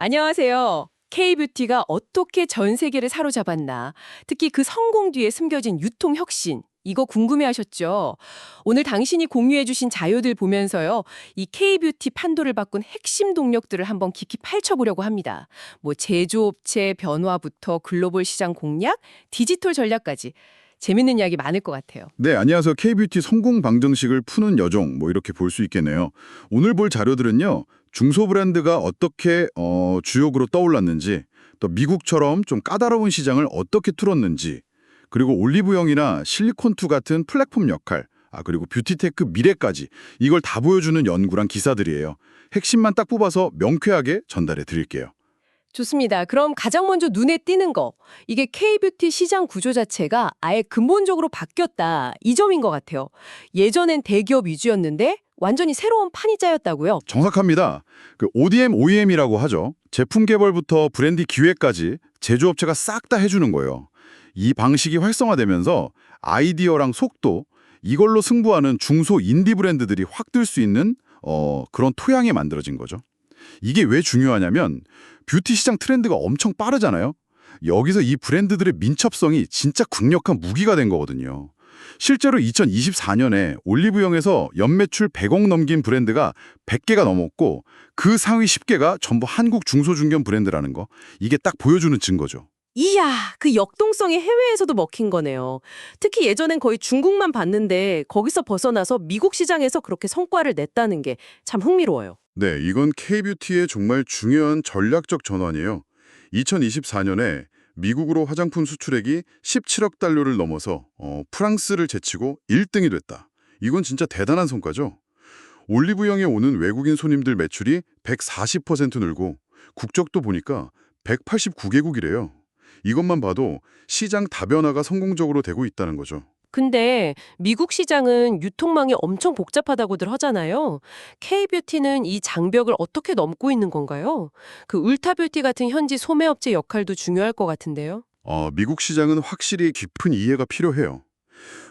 안녕하세요. K뷰티가 어떻게 전 세계를 사로잡았나, 특히 그 성공 뒤에 숨겨진 유통 혁신, 이거 궁금해하셨죠? 오늘 당신이 공유해주신 자료들 보면서요, 이 K뷰티 판도를 바꾼 핵심 동력들을 한번 깊이 파헤쳐보려고 합니다. 뭐 제조업체 변화부터 글로벌 시장 공략, 디지털 전략까지 재밌는 이야기 많을 것 같아요. 네, 안녕하세요. K뷰티 성공 방정식을 푸는 여정, 이렇게 볼 수 있겠네요. 오늘 볼 자료들은요, 중소 브랜드가 어떻게 주역으로 떠올랐는지, 또 미국처럼 좀 까다로운 시장을 어떻게 뚫었는지, 그리고 올리브영이나 실리콘2 같은 플랫폼 역할, 그리고 뷰티테크 미래까지 이걸 다 보여주는 연구랑 기사들이에요. 핵심만 딱 뽑아서 명쾌하게 전달해 드릴게요. 좋습니다. 그럼 가장 먼저 눈에 띄는 거, 이게 K뷰티 시장 구조 자체가 아예 근본적으로 바뀌었다, 이 점인 것 같아요. 예전엔 대기업 위주였는데 완전히 새로운 판이 짜였다고요? 정확합니다. 그 ODM, OEM이라고 하죠. 제품 개발부터 브랜드 기획까지 제조업체가 싹 다 해주는 거예요. 이 방식이 활성화되면서 아이디어랑 속도, 이걸로 승부하는 중소 인디 브랜드들이 확 뜰 수 있는 그런 토양이 만들어진 거죠. 이게 왜 중요하냐면 뷰티 시장 트렌드가 엄청 빠르잖아요. 여기서 이 브랜드들의 민첩성이 진짜 강력한 무기가 된 거거든요. 실제로 2024년에 올리브영에서 연매출 100억 넘긴 브랜드가 100개가 넘었고 그 상위 10개가 전부 한국 중소중견 브랜드라는 거. 이게 딱 보여주는 증거죠. 이야, 그 역동성이 해외에서도 먹힌 거네요. 특히 예전엔 거의 중국만 봤는데 거기서 벗어나서 미국 시장에서 그렇게 성과를 냈다는 게 참 흥미로워요. 네, 이건 K뷰티의 정말 중요한 전략적 전환이에요. 2024년에 미국으로 화장품 수출액이 17억 달러를 넘어서 프랑스를 제치고 1등이 됐다. 이건 진짜 대단한 성과죠. 올리브영에 오는 외국인 손님들 매출이 140% 늘고 국적도 보니까 189개국이래요. 이것만 봐도 시장 다변화가 성공적으로 되고 있다는 거죠. 근데 미국 시장은 유통망이 엄청 복잡하다고들 하잖아요. K뷰티는 이 장벽을 어떻게 넘고 있는 건가요? 그 울타뷰티 같은 현지 소매업체 역할도 중요할 것 같은데요. 미국 시장은 확실히 깊은 이해가 필요해요.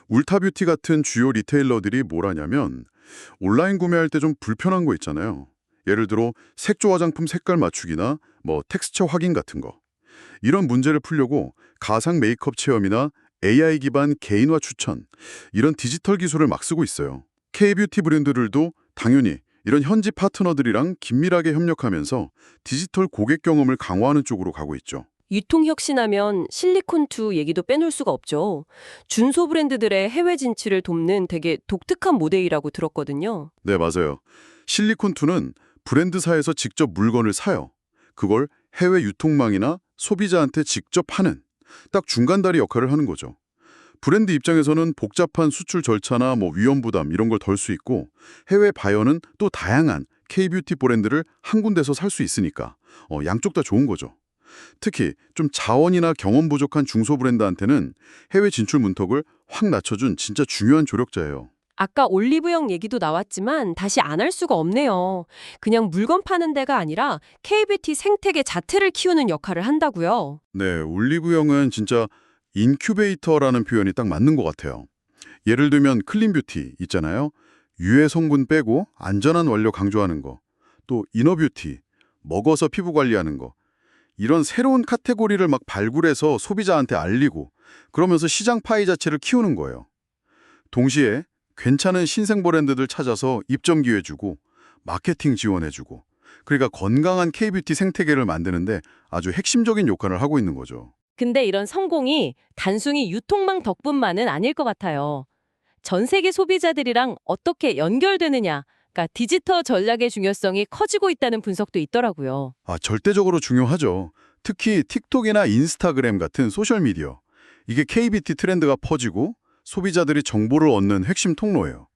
울타뷰티 같은 주요 리테일러들이 뭘 하냐면 온라인 구매할 때 좀 불편한 거 있잖아요. 예를 들어 색조 화장품 색깔 맞추기나 텍스처 확인 같은 거. 이런 문제를 풀려고 가상 메이크업 체험이나 AI 기반 개인화 추천, 이런 디지털 기술을 막 쓰고 있어요. K뷰티 브랜드들도 당연히 이런 현지 파트너들이랑 긴밀하게 협력하면서 디지털 고객 경험을 강화하는 쪽으로 가고 있죠. 유통혁신하면 실리콘2 얘기도 빼놓을 수가 없죠. 준소 브랜드들의 해외 진출을 돕는 되게 독특한 모델이라고 들었거든요. 네, 맞아요. 실리콘2는 브랜드사에서 직접 물건을 사요. 그걸 해외 유통망이나 소비자한테 직접 파는 딱 중간다리 역할을 하는 거죠. 브랜드 입장에서는 복잡한 수출 절차나 위험 부담 이런 걸 덜 수 있고 해외 바이어는 또 다양한 K뷰티 브랜드를 한 군데서 살 수 있으니까 양쪽 다 좋은 거죠. 특히 좀 자원이나 경험 부족한 중소 브랜드한테는 해외 진출 문턱을 확 낮춰준 진짜 중요한 조력자예요. 아까 올리브영 얘기도 나왔지만 다시 안 할 수가 없네요. 그냥 물건 파는 데가 아니라 K뷰티 생태계 자체를 키우는 역할을 한다고요. 네, 올리브영은 진짜 인큐베이터라는 표현이 딱 맞는 것 같아요. 예를 들면 클린뷰티 있잖아요. 유해 성분 빼고 안전한 원료 강조하는 거. 또 이너뷰티, 먹어서 피부 관리하는 거. 이런 새로운 카테고리를 막 발굴해서 소비자한테 알리고 그러면서 시장 파이 자체를 키우는 거예요. 동시에 괜찮은 신생 브랜드들 찾아서 입점 기회 주고 마케팅 지원해주고 그러니까 건강한 K뷰티 생태계를 만드는데 아주 핵심적인 역할을 하고 있는 거죠. 근데 이런 성공이 단순히 유통망 덕분만은 아닐 것 같아요. 전 세계 소비자들이랑 어떻게 연결되느냐, 그러니까 디지털 전략의 중요성이 커지고 있다는 분석도 있더라고요. 절대적으로 중요하죠. 특히 틱톡이나 인스타그램 같은 소셜미디어. 이게 K뷰티 트렌드가 퍼지고 소비자들이 정보를 얻는 핵심 통로예요.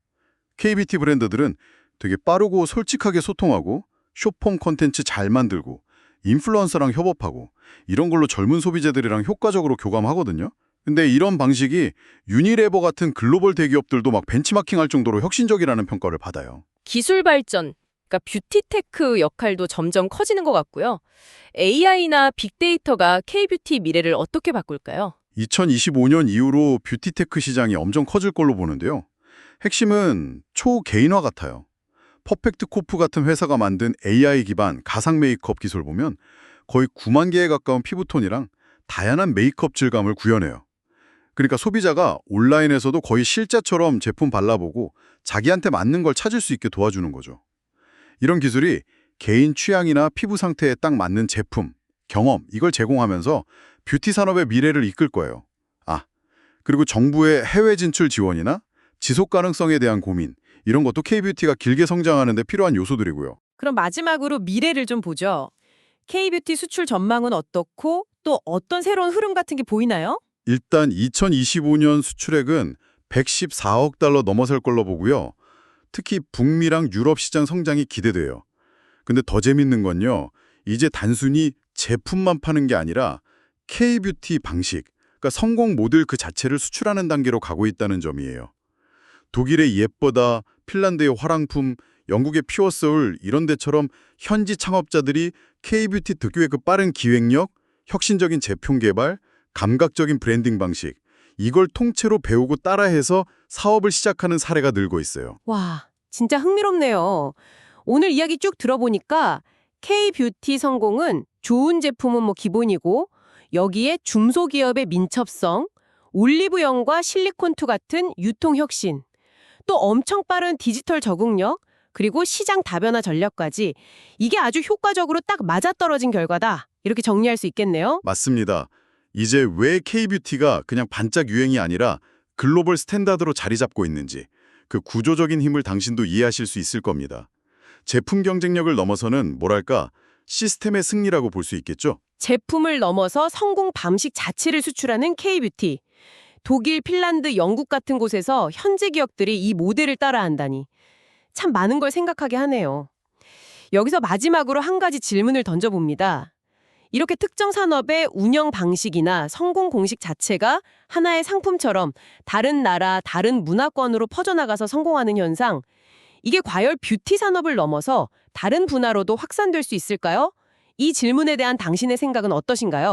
K뷰티 브랜드들은 되게 빠르고 솔직하게 소통하고 숏폼 콘텐츠 잘 만들고 인플루언서랑 협업하고 이런 걸로 젊은 소비자들이랑 효과적으로 교감하거든요. 근데 이런 방식이 유니레버 같은 글로벌 대기업들도 막 벤치마킹할 정도로 혁신적이라는 평가를 받아요. 기술 발전, 그러니까 뷰티테크 역할도 점점 커지는 것 같고요. AI나 빅데이터가 K뷰티 미래를 어떻게 바꿀까요? 2025년 이후로 뷰티테크 시장이 엄청 커질 걸로 보는데요. 핵심은 초개인화 같아요. 퍼펙트 코프 같은 회사가 만든 AI 기반 가상 메이크업 기술 보면 거의 9만 개에 가까운 피부톤이랑 다양한 메이크업 질감을 구현해요. 그러니까 소비자가 온라인에서도 거의 실제처럼 제품 발라보고 자기한테 맞는 걸 찾을 수 있게 도와주는 거죠. 이런 기술이 개인 취향이나 피부 상태에 딱 맞는 제품, 경험, 이걸 제공하면서 뷰티 산업의 미래를 이끌 거예요. 그리고 정부의 해외 진출 지원이나 지속 가능성에 대한 고민, 이런 것도 K-뷰티가 길게 성장하는 데 필요한 요소들이고요. 그럼 마지막으로 미래를 좀 보죠. K-뷰티 수출 전망은 어떻고 또 어떤 새로운 흐름 같은 게 보이나요? 일단 2025년 수출액은 114억 달러 넘어설 걸로 보고요. 특히 북미랑 유럽 시장 성장이 기대돼요. 근데 더 재밌는 건요. 이제 단순히 제품만 파는 게 아니라 K-뷰티 방식, 그러니까 성공 모델 그 자체를 수출하는 단계로 가고 있다는 점이에요. 독일의 예쁘다, 핀란드의 화랑품, 영국의 퓨어소울 이런 데처럼 현지 창업자들이 K-뷰티 특유의 그 빠른 기획력, 혁신적인 제품 개발, 감각적인 브랜딩 방식, 이걸 통째로 배우고 따라해서 사업을 시작하는 사례가 늘고 있어요. 와, 진짜 흥미롭네요. 오늘 이야기 쭉 들어보니까 K-뷰티 성공은 좋은 제품은 기본이고 여기에 중소기업의 민첩성, 올리브영과 실리콘투 같은 유통혁신, 또 엄청 빠른 디지털 적응력, 그리고 시장 다변화 전략까지 이게 아주 효과적으로 딱 맞아떨어진 결과다. 이렇게 정리할 수 있겠네요. 맞습니다. 이제 왜 K-뷰티가 그냥 반짝 유행이 아니라 글로벌 스탠다드로 자리 잡고 있는지 그 구조적인 힘을 당신도 이해하실 수 있을 겁니다. 제품 경쟁력을 넘어서는 뭐랄까 시스템의 승리라고 볼 수 있겠죠? 제품을 넘어서 성공 방식 자체를 수출하는 K-뷰티. 독일, 핀란드, 영국 같은 곳에서 현지 기업들이 이 모델을 따라한다니. 참 많은 걸 생각하게 하네요. 여기서 마지막으로 한 가지 질문을 던져봅니다. 이렇게 특정 산업의 운영 방식이나 성공 공식 자체가 하나의 상품처럼 다른 나라, 다른 문화권으로 퍼져나가서 성공하는 현상, 이게 과연 뷰티 산업을 넘어서 다른 분야로도 확산될 수 있을까요? 이 질문에 대한 당신의 생각은 어떠신가요?